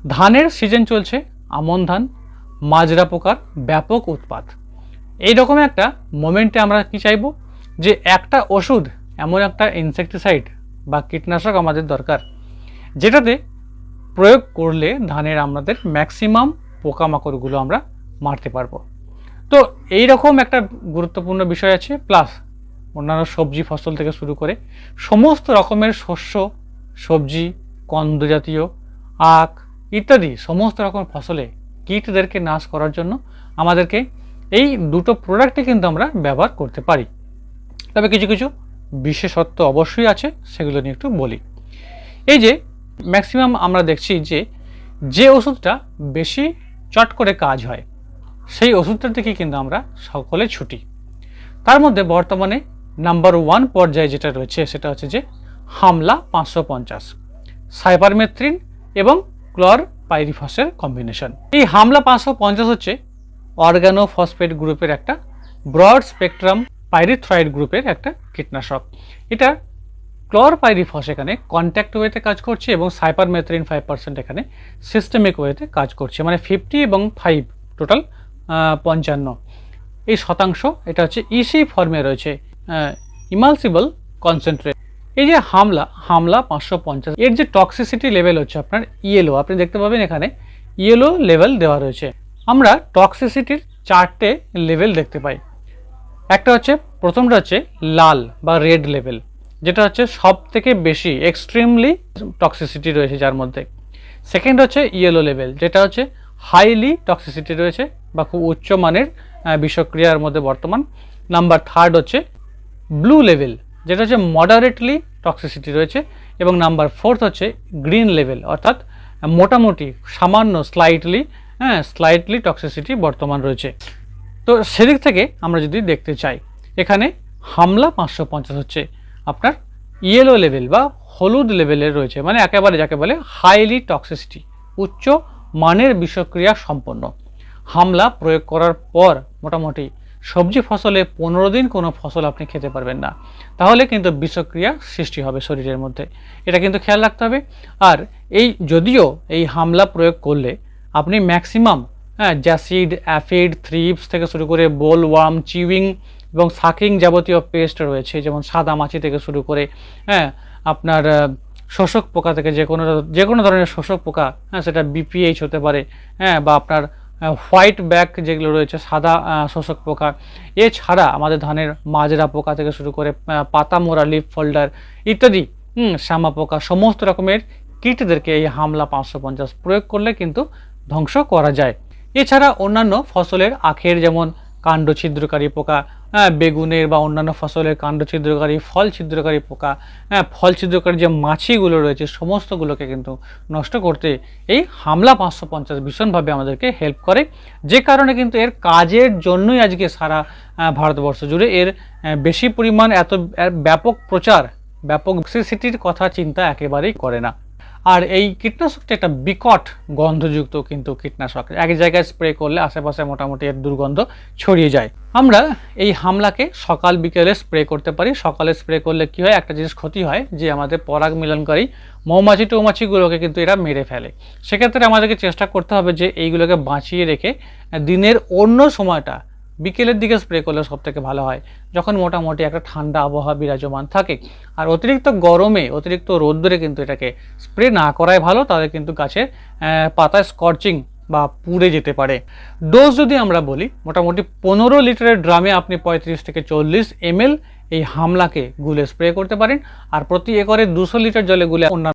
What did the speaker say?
ধানের সিজন চলছে, আমন ধান, মাজরা পোকার ব্যাপক উৎপাত। এই রকম একটা মোমেন্টে আমরা কি চাইবো, যে একটা ওষুধ, এমন একটা ইনসেকটিসাইড বা কীটনাশক আমাদের দরকার, যেটাতে প্রয়োগ করলে ধানের আমাদের ম্যাক্সিমাম পোকামাকড়গুলো আমরা মারতে পারবো। তো এই রকম একটা গুরুত্বপূর্ণ বিষয় আছে। প্লাস অন্যান্য সবজি ফসল থেকে শুরু করে সমস্ত রকমের শস্য, সবজি, কন্দ জাতীয়, আখ ইত্যাদি সমস্ত রকম ফসলে কীটদেরকে নাশ করার জন্য আমাদেরকে এই দুটো প্রোডাক্টই কিন্তু আমরা ব্যবহার করতে পারি। তবে কিছু কিছু বিশেষত্ব অবশ্যই আছে, সেগুলো নিয়ে একটু বলি। এই যে ম্যাক্সিমাম আমরা দেখছি যে ওষুধটা বেশি চট করে কাজ হয়, সেই ওষুধটার দিকে কিন্তু আমরা সকলে ছুটি। তার মধ্যে বর্তমানে নাম্বার 1 পর্যায়ে যেটা রয়েছে সেটা হচ্ছে যে হামলা 550, সাইপারমেথ্রিন এবং ক্লরপাইরিফসের কম্বিনেশন। এই হামলা 550 হচ্ছে অর্গানোফসফেট গ্রুপের একটা ব্রড স্পেকট্রাম পাইরিথ্রয়েড গ্রুপের একটা কীটনাশক। এটা ক্লরপাইরিফস এখানে কন্ট্যাক্ট ওয়েতে কাজ করছে এবং সাইপারমেথ্রিন 5% এখানে সিস্টেমিক ওয়েতে কাজ করছে, মানে 50 এবং 5 টোটাল 55 এই শতাংশ। এটা হচ্ছে ইসি ফর্মে রয়েছে, ইমালসিবল কনসেন্ট্রেট। এই যে হামলা 550, এর যে টক্সিসিটি লেভেল হচ্ছে আপনার ইয়েলো, আপনি দেখতে পাবেন এখানে ইয়েলো লেভেল দেওয়া রয়েছে। আমরা টক্সিসিটির 4টে লেভেল দেখতে পাই। একটা হচ্ছে, প্রথমটা হচ্ছে লাল বা রেড লেভেল, যেটা হচ্ছে সব থেকে বেশি এক্সট্রিমলি টক্সিসিটি রয়েছে যার মধ্যে। সেকেন্ড হচ্ছে ইয়েলো লেভেল, যেটা হচ্ছে হাইলি টক্সিসিটি রয়েছে বা খুব উচ্চ মানের বিষক্রিয়ার মধ্যে বর্তমান। নাম্বার 3 হচ্ছে ব্লু লেভেল, যেটা হচ্ছে মডারেটলি টক্সিসিটি রয়েছে। এবং নাম্বার 4 হচ্ছে গ্রিন লেভেল, অর্থাৎ মোটামুটি সামান্য স্লাইটলি টক্সিসিটি বর্তমান রয়েছে। তো সেদিক থেকে আমরা যদি দেখতে চাই, এখানে হামলা 550 হচ্ছে আপনার ইয়েলো লেভেল বা হলুদ লেভেলের রয়েছে, মানে একেবারে যাকে বলে হাইলি টক্সিসিটি, উচ্চ মানের বিষক্রিয়া সম্পন্ন। হামলা প্রয়োগ করার পর মোটামুটি সবজি ফসলে 15 দিন কোনো ফসল আপনি খেতে পারবেন না, তাহলে কিন্তু বিষক্রিয়া সৃষ্টি হবে শরীরের মধ্যে। এটা কিন্তু খেয়াল রাখতে হবে। আর যদিও এই হামলা প্রয়োগ করলে আপনি ম্যাক্সিমাম জ্যাসিড, অ্যাফিড, থ্রিপস থেকে শুরু করে বোল ওয়ার্ম, চিউইং এবং সাকিং যাবতীয় পেস্ট রয়েছে, যেমন সাদা মাছি থেকে শুরু করে আপনার শোষক পোকা থেকে যে কোনো ধরনের শোষক পোকা, সেটা বিপিএইচ হতে পারে, বা আপনার হোয়াইট ব্যাক যেগুলো রয়েছে সাদা শোষক পোকা। এছাড়া আমাদের ধানের মাজরা পোকা থেকে শুরু করে পাতা মোড়া, লিফ ফোল্ডার ইত্যাদি, শ্যামা পোকা, সমস্ত রকমের কীটদেরকে এই হামলা 550 প্রয়োগ করলে কিন্তু ধ্বংস করা যায়। এছাড়া অন্যান্য ফসলের আখের যেমন কাণ্ড ছিদ্রকারী পোকা, বেগুনের বা অন্যান্য ফসলের কাণ্ড ছিদ্রকারী, ফল ছিদ্রকারী পোকা, ফল ছিদ্রকারী যে মাছিগুলো রয়েছে সমস্তগুলোকে কিন্তু নষ্ট করতে এই হামলা 550 ভীষণভাবে আমাদেরকে হেল্প করে। যে কারণে কিন্তু এর কাজের জন্যই আজকে সারা ভারতবর্ষ জুড়ে এর বেশি পরিমাণ এত ব্যাপক প্রচার, ব্যাপক টক্সিসিটির কথা চিন্তা একেবারেই করে না। আর এই কীটনাশকটা একটা বিকট গন্ধযুক্ত কিন্তু কীটনাশক, এক জায়গায় স্প্রে করলে আশেপাশে মোটামুটি এর দুর্গন্ধ ছড়িয়ে যায়। আমরা এই হামলাকে সকাল বিকেলে স্প্রে করতে পারি। সকালে স্প্রে করলে কি হয়, একটা জিনিস ক্ষতি হয়, যে আমাদের পরাগ মিলনকারী মৌমাছিগুলোকে কিন্তু এরা মেরে ফেলে। সেক্ষেত্রে আমাদেরকে চেষ্টা করতে হবে যে এইগুলোকে বাঁচিয়ে রেখে দিনের অন্য সময়টা বিকেলের দিকে স্প্রে করলে সব থেকে ভালো হয়, যখন মোটামুটি একটা ঠান্ডা আবহাওয়া বিরাজমান থাকে। আর অতিরিক্ত গরমে, অতিরিক্ত রোদ্দুরে কিন্তু এটাকে স্প্রে না করাই ভালো, তাহলে কিন্তু গাছের পাতায় স্কর্চিং বা পুড়ে যেতে পারে। ডোজ যদি আমরা বলি, মোটামুটি 15 লিটারের ড্রামে আপনি 35 থেকে 40 ml এই হামলাকে গুলে স্প্রে করতে পারেন। আর প্রতি একরে 200 লিটার জলে গুলে অন্যান্য